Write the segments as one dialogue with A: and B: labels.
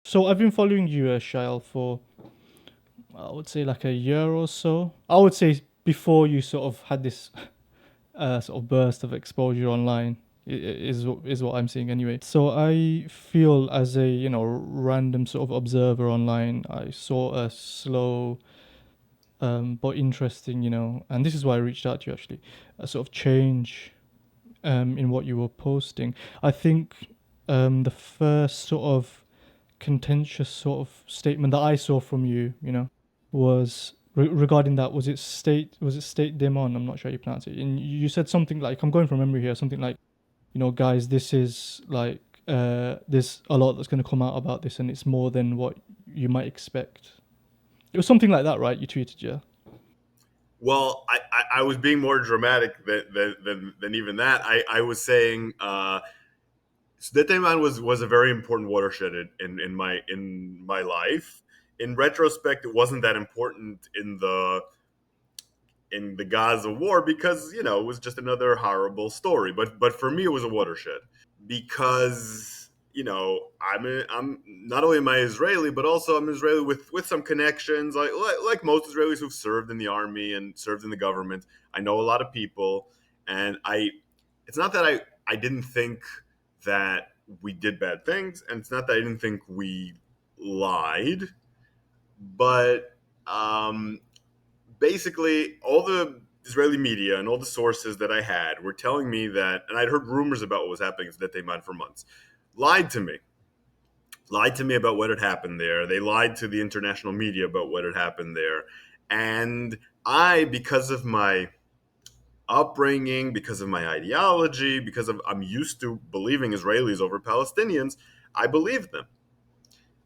A: So I've been following you, Shail, for I would say like a year or so. I would say before you sort of had this sort of burst of exposure online is what I'm seeing anyway. So I feel as a random sort of observer online, I saw a slow but interesting, and this is why I reached out to you actually, a sort of change in what you were posting. I think the first sort of contentious sort of statement that I saw from you, was regarding that. Was it State Demon? I'm not sure how you pronounce it. And you said something like, I'm going from memory here, something like, guys, this is like there's a lot that's going to come out about this, and it's more than what you might expect. It was something like that, right? You tweeted, yeah.
B: Well, I was being more dramatic than even that. I was saying Sudetenland was a very important watershed in my life. In retrospect, it wasn't that important in the Gaza war because it was just another horrible story. But for me, it was a watershed because I'm not only am I Israeli, but also I'm Israeli with some connections, like most Israelis who've served in the army and served in the government. I know a lot of people, and it's not that I didn't think that we did bad things, and it's not that I didn't think we lied, but basically all the Israeli media and all the sources that I had were telling me that, and I'd heard rumors about what was happening in Sudetenland for months, lied to me, lied to me about what had happened there. They lied to the international media about what had happened there, and because of my upbringing, because of my ideology, because of I'm used to believing Israelis over Palestinians, I believed them.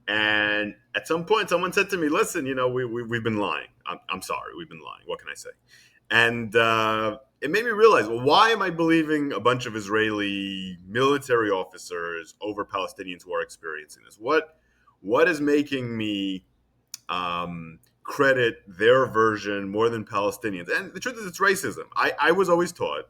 B: And at some point, someone said to me, "Listen, we've been lying. I'm sorry, we've been lying. What can I say?" And it made me realize, well, why am I believing a bunch of Israeli military officers over Palestinians who are experiencing this? What is making me credit their version more than Palestinians? And the truth is, it's racism. I was always taught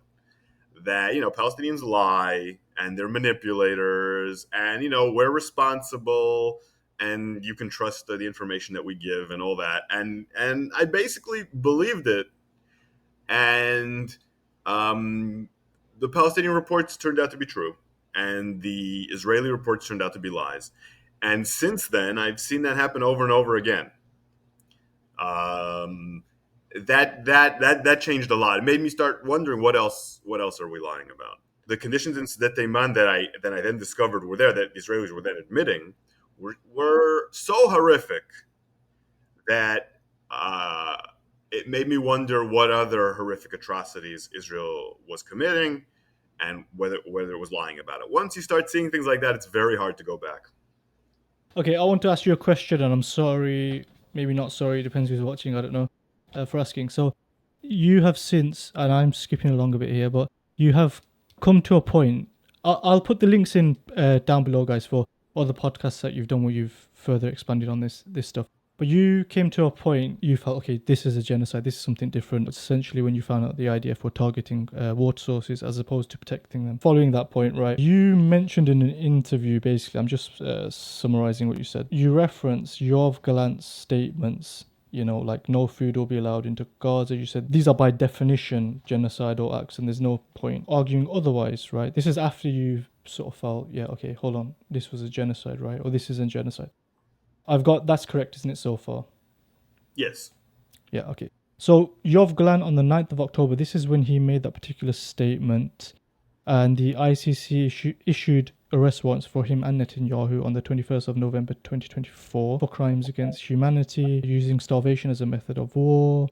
B: that Palestinians lie and they're manipulators, and we're responsible, and you can trust the information that we give and all that. And I basically believed it, and um, the Palestinian reports turned out to be true, and the Israeli reports turned out to be lies. And since then, I've seen that happen over and over again. Um, that changed a lot. It made me start wondering what else are we lying about. The conditions in Sdeteiman that I then discovered were there, that the Israelis were then admitting, were so horrific that it made me wonder what other horrific atrocities Israel was committing, and whether it was lying about it. Once you start seeing things like that, it's very hard to go back.
A: Okay, I want to ask you a question, and I'm sorry, maybe not sorry, depends who's watching, I don't know, for asking. So, you have since, and I'm skipping along a bit here, but you have come to a point. I'll put the links in down below, guys, for other podcasts that you've done where you've further expanded on this stuff. But you came to a point, you felt, okay, this is a genocide, this is something different. It's essentially when you found out the IDF were targeting water sources as opposed to protecting them. Following that point, right, you mentioned in an interview, basically, I'm just summarizing what you said. You reference Yoav Gallant's statements, like no food will be allowed into Gaza. You said these are by definition genocidal acts and there's no point arguing otherwise, right? This is after you've sort of felt, yeah, okay, hold on, this was a genocide, right? Or this isn't genocide. That's correct, isn't it, so far?
B: Yes.
A: Yeah, okay. So Yov Galan on the 9th of October, this is when he made that particular statement, and the ICC issued arrest warrants for him and Netanyahu on the 21st of November 2024 for crimes against humanity, using starvation as a method of war,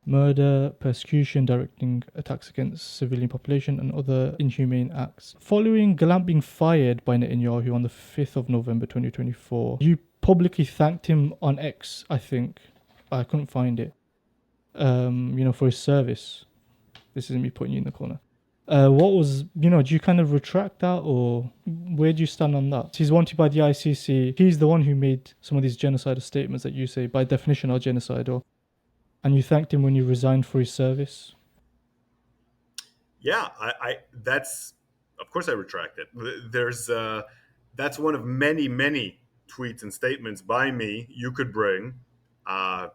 A: murder, persecution, directing attacks against civilian population, and other inhumane acts. Following Gallant being fired by Netanyahu on the 5th of November 2024, you publicly thanked him on X, I think. I couldn't find it. For his service. This isn't me putting you in the corner. What was, do you kind of retract that, or where do you stand on that? He's wanted by the ICC. He's the one who made some of these genocidal statements that you say by definition are genocidal, and you thanked him when you resigned for his service.
B: Yeah, I that's of course I retract it. There's that's one of many tweets and statements by me you could bring, uh,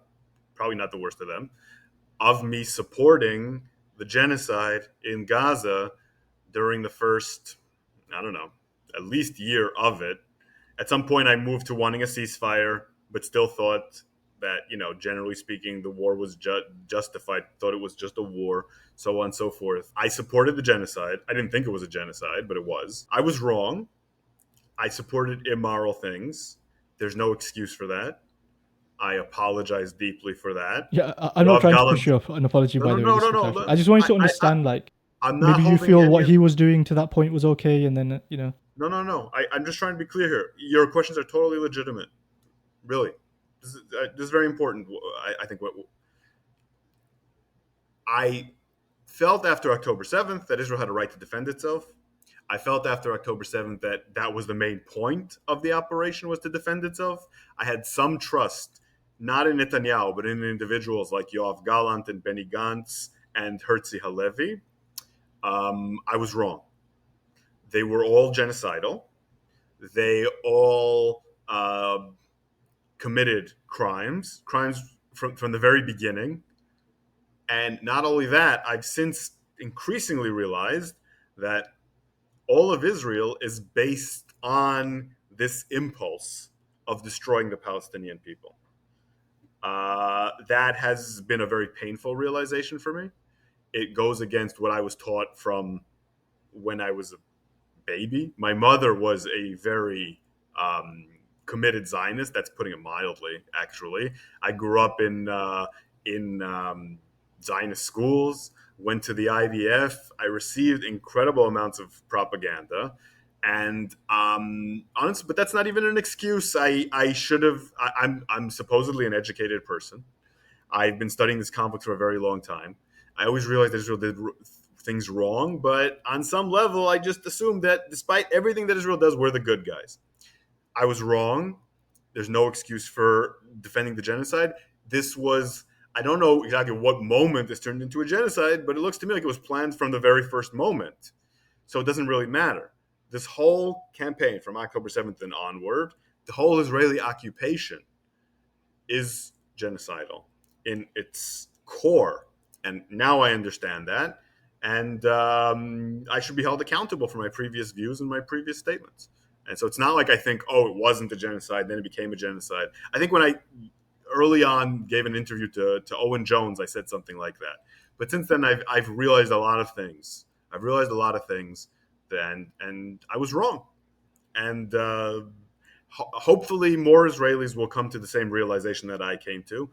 B: probably not the worst of them, of me supporting the genocide in Gaza during the first, I don't know, at least year of it. At some point, I moved to wanting a ceasefire, but still thought that, generally speaking, the war was justified, thought it was just a war, so on and so forth. I supported the genocide. I didn't think it was a genocide, but it was. I was wrong. I supported immoral things. There's no excuse for that. I apologize deeply for that.
A: Yeah, I'm not
B: Yoav
A: trying to
B: Gallant.
A: push you up an apology,
B: No,
A: by
B: no,
A: the way,
B: no,
A: just
B: no,
A: for clarity.
B: no.
A: I just wanted to
B: I,
A: understand, like,
B: I'm not
A: maybe you
B: holding
A: feel
B: any
A: what
B: of.
A: he was doing to that point was okay, and then,
B: No. I'm just trying to be clear here. Your questions are totally legitimate. Really, this is very important. I think what I felt after October 7th that Israel had a right to defend itself. I felt after October 7th that that was the main point of the operation, was to defend itself. I had some trust, not in Netanyahu, but in individuals like Yoav Gallant and Benny Gantz and Herzi Halevi. I was wrong. They were all genocidal. They all committed crimes from the very beginning. And not only that, I've since increasingly realized that all of Israel is based on this impulse of destroying the Palestinian people. That has been a very painful realization for me. It goes against what I was taught from when I was a baby. My mother was a very committed Zionist. That's putting it mildly. Actually, I grew up in Zionist schools. Went to the IDF. I received incredible amounts of propaganda, and honestly, but that's not even an excuse. I should have. I'm supposedly an educated person. I've been studying this conflict for a very long time. I always realized that Israel did things wrong, but on some level, I just assumed that despite everything that Israel does, we're the good guys. I was wrong. There's no excuse for defending the genocide. This was, I don't know exactly what moment this turned into a genocide, but it looks to me like it was planned from the very first moment. So it doesn't really matter. This whole campaign from October 7th and onward, the whole Israeli occupation is genocidal in its core. And now I understand that. And I should be held accountable for my previous views and my previous statements. And so it's not like I think, oh, it wasn't a genocide, then it became a genocide. I think when I early on gave an interview to Owen Jones, I said something like that. But since then, I've realized a lot of things. I've realized a lot of things, and I was wrong. And hopefully more Israelis will come to the same realization that I came to.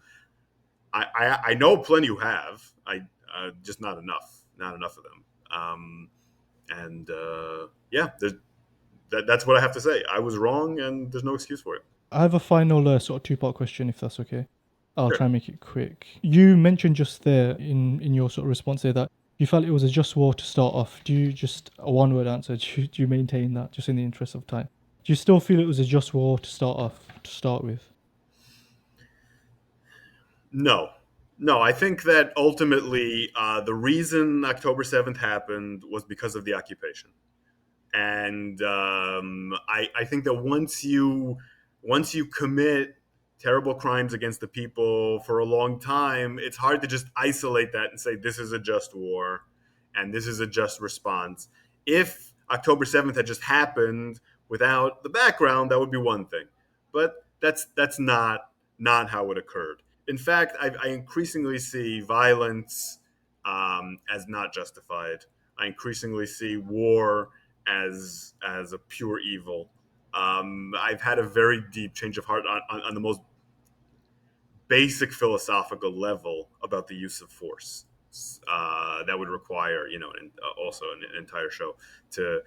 B: I know plenty who have. I just not enough of them. And yeah, that's what I have to say. I was wrong, and there's no excuse for it.
A: I have a final sort of two-part question, if that's okay. I'll
B: Sure.
A: try and make it quick. You mentioned just there in your sort of response there that you felt it was a just war to start off. Do you, just a one-word answer, do you maintain that, just in the interest of time? Do you still feel it was a just war to start off, to start with?
B: No, no. I think that ultimately the reason October 7th happened was because of the occupation. And I think that once you commit terrible crimes against the people for a long time, it's hard to just isolate that and say this is a just war and this is a just response. If October 7th had just happened without the background, that would be one thing, but that's not how it occurred. In fact, I increasingly see violence as not justified. I increasingly see war as a pure evil. I've had a very deep change of heart on the most basic philosophical level about the use of force. That would require, also an entire show to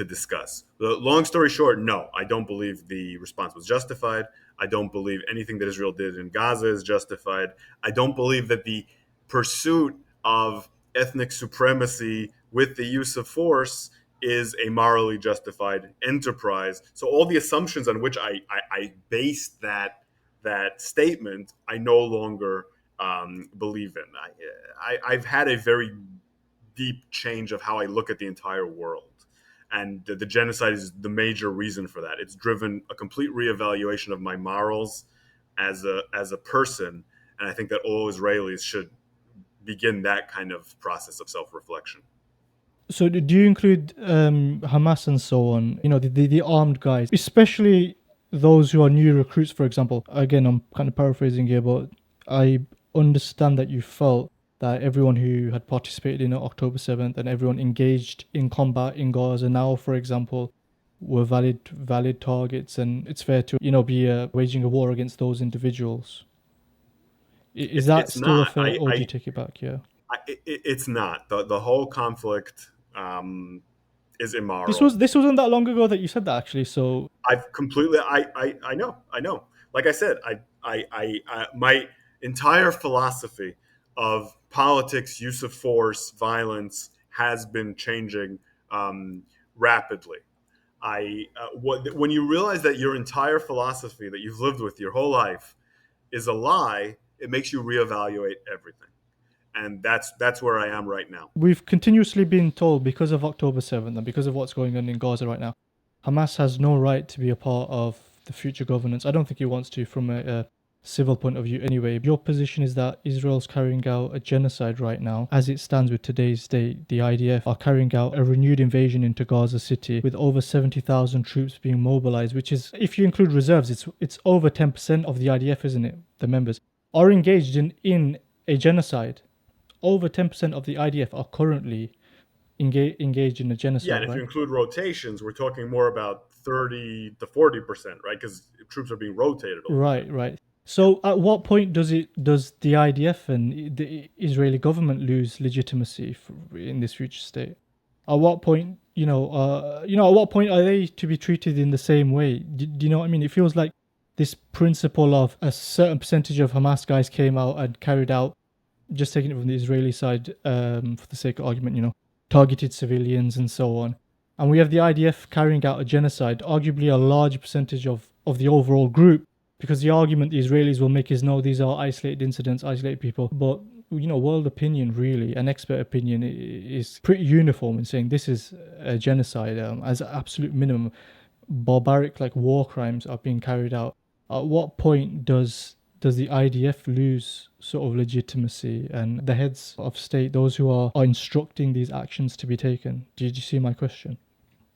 B: discuss. The long story short, no, I don't believe the response was justified. I don't believe anything that Israel did in Gaza is justified. I don't believe that the pursuit of ethnic supremacy with the use of force is a morally justified enterprise. So all the assumptions on which I based that statement, I no longer believe in. I've had a very deep change of how I look at the entire world. And the genocide is the major reason for that. It's driven a complete reevaluation of my morals as a person, and I think that all Israelis should begin that kind of process of self-reflection.
A: So do you include Hamas and so on? You know, the armed guys, especially those who are new recruits, for example. Again, I'm kind of paraphrasing here, but I understand that you felt that everyone who had participated in October 7th and everyone engaged in combat in Gaza now, for example, were valid targets, and it's fair to be waging a war against those individuals. Is that
B: It's
A: still a
B: not.
A: fair, or do you take it back? Yeah.
B: It's not. The whole conflict is
A: This
B: immoral.
A: was this wasn't that long ago that you said that actually. So
B: I've completely. I know. Like I said, my entire philosophy of politics, use of force, violence has been changing rapidly. When you realize that your entire philosophy that you've lived with your whole life is a lie, it makes you reevaluate everything, and that's where I am right now.
A: we've continuously been told, because of October 7th and because of what's going on in Gaza right now, Hamas has no right to be a part of the future governance. I don't think he wants to from a civil point of view anyway. Your position is that Israel's carrying out a genocide right now. As it stands with today's date, the IDF are carrying out a renewed invasion into Gaza City with over 70,000 troops being mobilized, which is, if you include reserves, it's over 10% of the IDF, isn't it? The members are engaged in a genocide. Over 10% of the IDF are currently engaged in a
B: Yeah,
A: genocide,
B: and if you
A: right?
B: include rotations, we're talking more about 30 to 40%, right? Because troops are being rotated all the time.
A: Right, right.
B: Yeah.
A: So at what point does the IDF and the Israeli government lose legitimacy in this future state? At what point, at what point are they to be treated in the same way? Do you know what I mean? It feels like this principle of a certain percentage of Hamas guys came out and carried out, just taking it from the Israeli side, for the sake of argument, targeted civilians and so on. And we have the IDF carrying out a genocide, arguably a large percentage of the overall group, because the argument the Israelis will make is no, these are isolated incidents, isolated people. But, world opinion, really, and expert opinion is pretty uniform in saying this is a genocide, as an absolute minimum. Barbaric, like war crimes, are being carried out. At what point does the IDF lose sort of legitimacy and the heads of state, those who are instructing these actions to be taken? Did you see my question?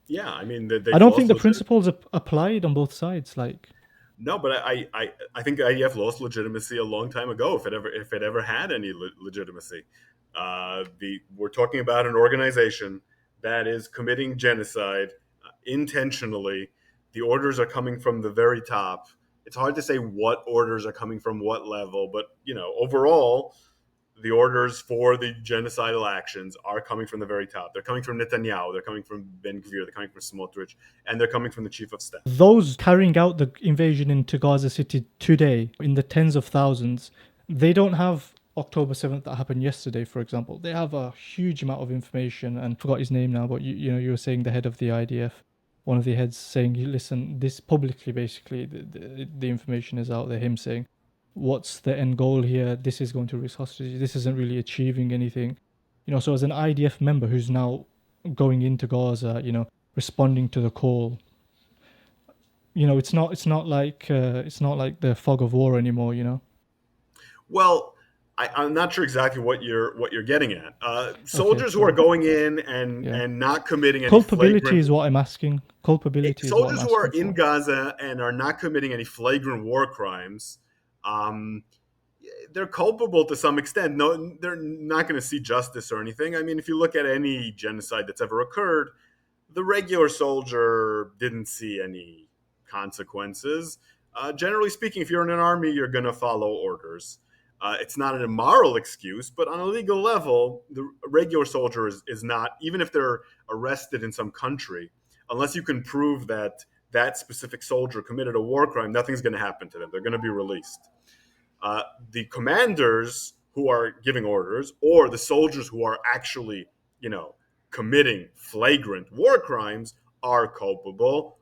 B: Yeah, I mean
A: I
B: they've
A: don't think
B: lost
A: the
B: legitimacy.
A: principles are applied on both sides. Like,
B: No, but I think the IDF lost legitimacy a long time ago, if it ever had any legitimacy. We're talking about an organization that is committing genocide intentionally. The orders are coming from the very top. It's hard to say what orders are coming from what level, but overall, the orders for the genocidal actions are coming from the very top. They're coming from Netanyahu. They're coming from Ben Gvir. They're coming from Smotrich, and they're coming from the chief of staff.
A: those carrying out the invasion into Gaza City today in the tens of thousands, they don't have October 7th that happened yesterday, for example. They have a huge amount of information, and I forgot his name now, but you were saying the head of the IDF, one of the heads saying, listen, this publicly, basically, the information is out there, him saying, what's the end goal here? This is going to risk hostage. This isn't really achieving anything. So as an IDF member who's now going into Gaza, responding to the call, it's not like the fog of war anymore.
B: Well, I'm not sure exactly what you're getting at.
A: Okay,
B: Soldiers who are
A: sorry.
B: going in and
A: Yeah.
B: not committing any
A: Culpability
B: flagrant
A: is what I'm asking. Culpability is what I'm
B: soldiers who are
A: asking
B: in
A: for.
B: Gaza and are not committing any flagrant war crimes. Um, they're culpable to some extent. No, they're not going to see justice or anything. I mean, if you look at any genocide that's ever occurred, the regular soldier didn't see any consequences. Generally speaking, if you're in an army, you're going to follow orders. It's not an immoral excuse, but on a legal level, the regular soldier is not, even if they're arrested in some country, unless you can prove that that specific soldier committed a war crime, nothing's going to happen to them. They're going to be released. The commanders who are giving orders, or the soldiers who are actually, you know, committing flagrant war crimes, are culpable,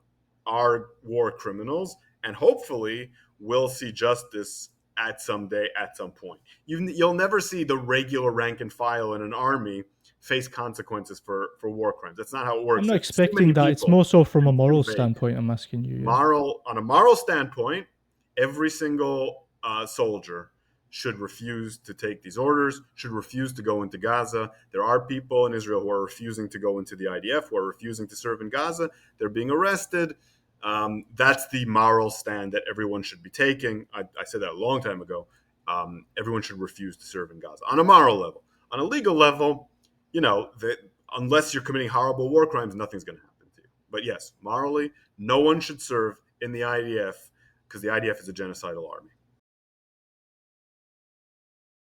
B: are war criminals, and hopefully will see justice at some day, at some point. You'll never see the regular rank and file in an army face consequences for war crimes. That's not how it
A: I'm
B: works.
A: not
B: It's too many
A: expecting that. It's
B: people.
A: more so from a moral
B: Vague.
A: standpoint. I'm asking you. Yeah.
B: On a moral standpoint, every single soldier should refuse to take these orders, should refuse to go into Gaza. There are people in Israel who are refusing to go into the IDF, who are refusing to serve in Gaza. They're being arrested. That's the moral stand that everyone should be taking. I said that a long time ago. Everyone should refuse to serve in Gaza on a moral level. On a legal level, unless you're committing horrible war crimes, nothing's going to happen to you. But yes, morally, no one should serve in the IDF because the IDF is a genocidal army.